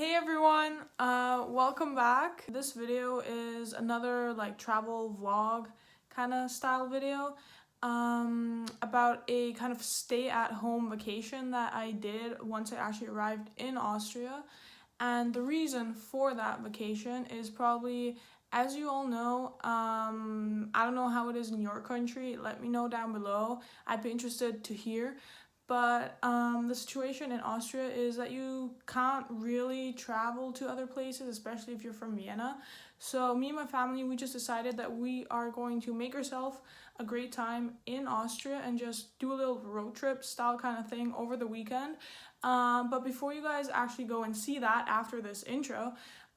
Hey everyone, welcome back. This video is another travel vlog kind of style video about a kind of stay-at-home vacation that I did once I actually arrived in Austria. And the reason for that vacation is probably, as you all know, I don't know how it is in your country. Let me know down below. I'd be interested to hear. But the situation in Austria is that you can't really travel to other places, especially if you're from Vienna. So me and my family, we just decided that we are going to make ourselves a great time in Austria and just do a little road trip style kind of thing over the weekend. But before you guys actually go and see that after this intro,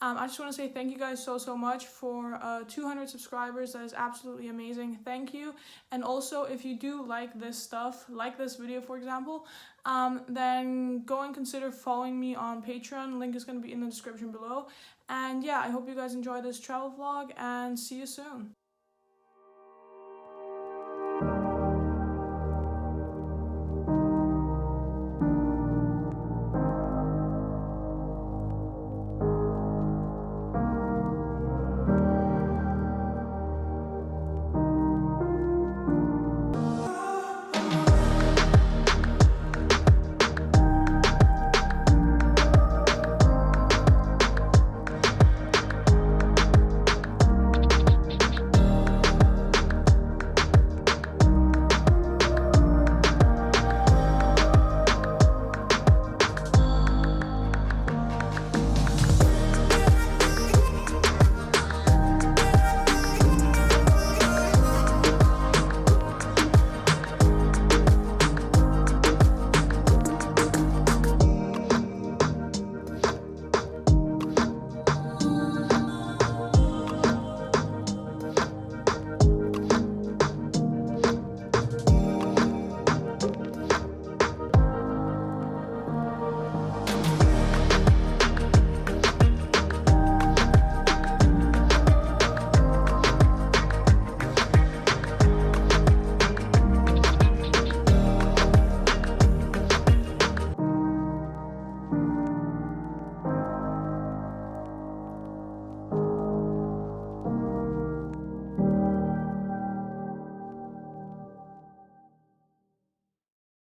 I just want to say thank you guys so much for 200 subscribers. That is absolutely amazing. Thank you. And also, if you do like this stuff, like this video for example, then go and consider following me on Patreon. Link is going to be in the description below. And yeah, I hope you guys enjoy this travel vlog and see you soon.